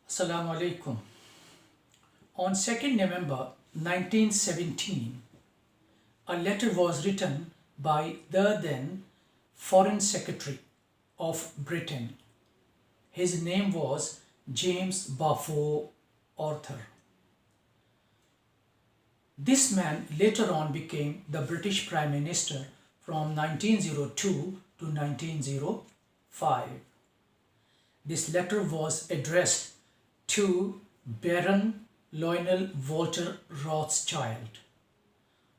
Assalamu alaikum. On 2nd November 1917, a letter was written by the then Foreign Secretary of Britain. His name was James Balfour Arthur. This man later on became the British Prime Minister from 1902 to 1905. This letter was addressed to Baron Lionel Walter Rothschild,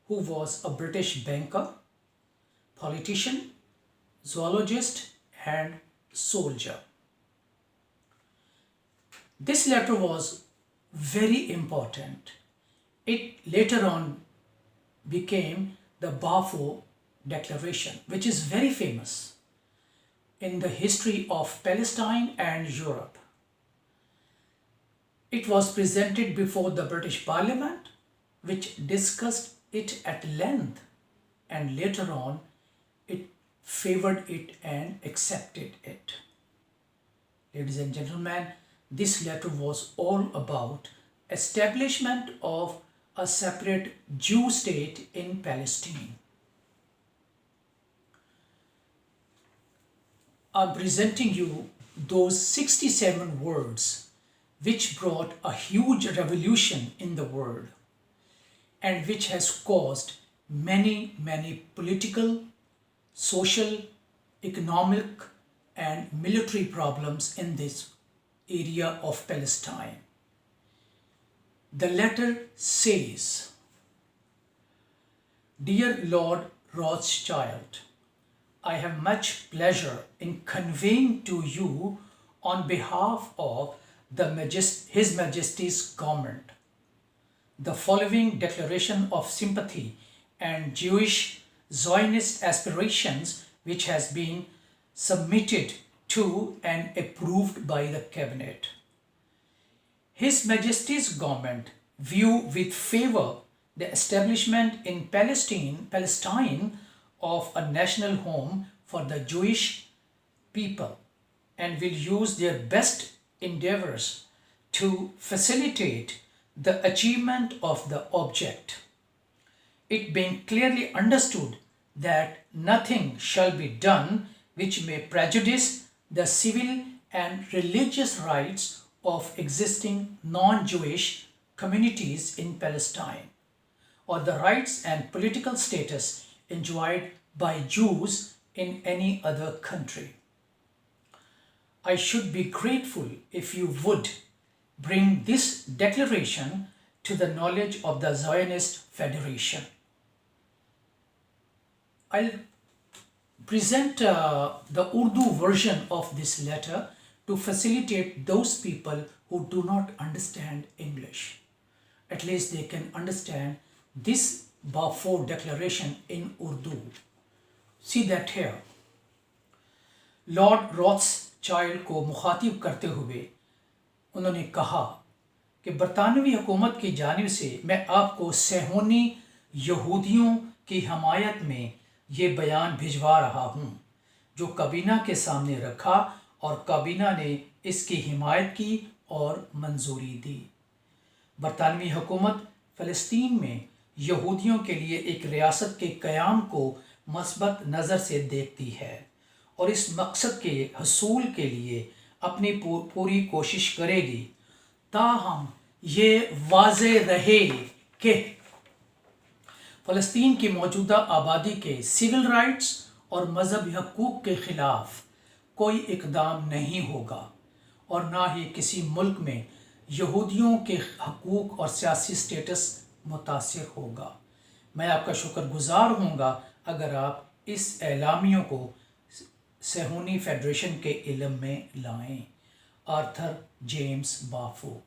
who was a British banker, politician, zoologist, and soldier. This letter was very important. It later on became the Balfour Declaration, which is very famous in the history of Palestine and Europe. It was presented before the British Parliament, which discussed it at length, and later on it favored it and accepted it. Ladies and gentlemen, this letter was all about establishment of a separate Jew state in Palestine. I'm presenting you those 67 words which brought a huge revolution in the world and which has caused many political, social, economic and military problems in this area of Palestine. The letter says, "Dear Lord Rothschild, I have much pleasure in conveying to you on behalf of His Majesty's government the following declaration of sympathy and Jewish Zionist aspirations, which has been submitted to and approved by the cabinet. His Majesty's government view with favor the establishment in Palestine of a national home for the Jewish people and will use their best endeavors to facilitate the achievement of the object, it being clearly understood that nothing shall be done which may prejudice the civil and religious rights of existing non-Jewish communities in Palestine, or the rights and political status enjoyed by Jews in any other country. I should be grateful if you would bring this declaration to the knowledge of the Zionist Federation." I'll present the Urdu version of this letter to facilitate those people who do not understand English. At least they can understand this Balfour Declaration in Urdu. See that here. Lord Rothschild को मुखातिब करते हुए उन्होंने कहा कि बरतानवी हुकूमत की जानिब से मैं आपको सहूनी यहूदियों की हमायत में ये बयान भिजवा रहा हूँ, जो काबीना के सामने रखा और काबीना ने इसकी हिमायत की और मंजूरी दी। बरतानवी हुकूमत फ़लस्तीन में यहूदियों के लिए एक रियासत के क़याम को मस्बत नज़र से देखती है और इस मकसद के हसूल के लिए अपनी पूरी कोशिश करेगी, ताहम ये वाज़े रहे कि फ़लस्तीन की मौजूदा आबादी के सिविल राइट्स और मजहबी हकूक़ के ख़िलाफ़ कोई इक़दाम नहीं होगा और ना ही किसी मुल्क में यहूदियों के हकूक़ और सियासी स्टेटस मुतासिर होगा। मैं आपका शुक्रगुज़ार होऊंगा अगर आप इस एलामियों को सहूनी फेडरेशन के इल्म में लाएं। Arthur James Balfour.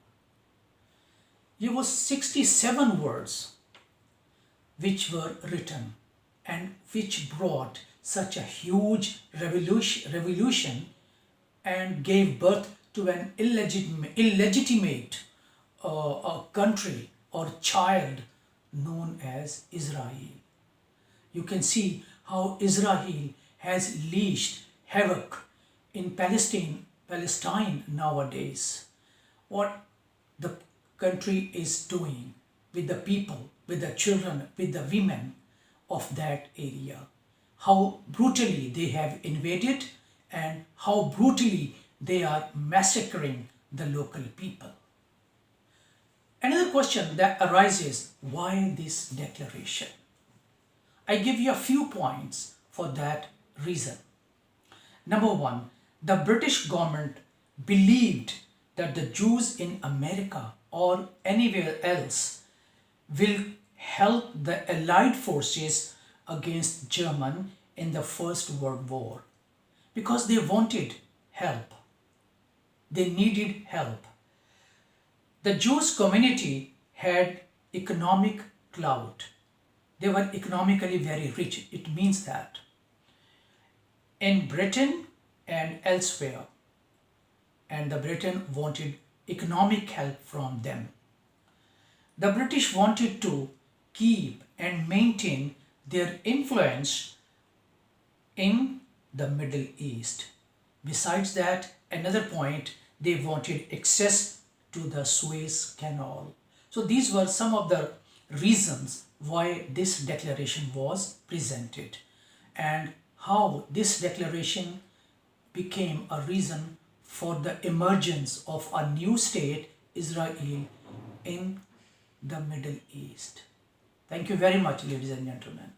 ये वो 67 words which were written and which brought such a huge revolution and gave birth to an illegitimate country or child known as Israel. You can see how Israel has leashed havoc in Palestine nowadays. what the country is doing with the people, with the children, with the women of that area. How brutally they have invaded and how brutally they are massacring the local people. Another question that arises, why this declaration? I give you a few points for that reason. Number one, the British government believed that the Jews in America or anywhere else will help the Allied forces against German in the First World War because they wanted help. They needed help. The Jewish community had economic clout. They were economically very rich. It means that in Britain and elsewhere, and the Britain wanted economic help from them. The British wanted to keep and maintain their influence in the Middle East. Besides that, another point, they wanted access to the Suez Canal. So these were some of the reasons why this declaration was presented and how this declaration became a reason for the emergence of a new state, Israel, in the Middle East. Thank you very much, ladies and gentlemen.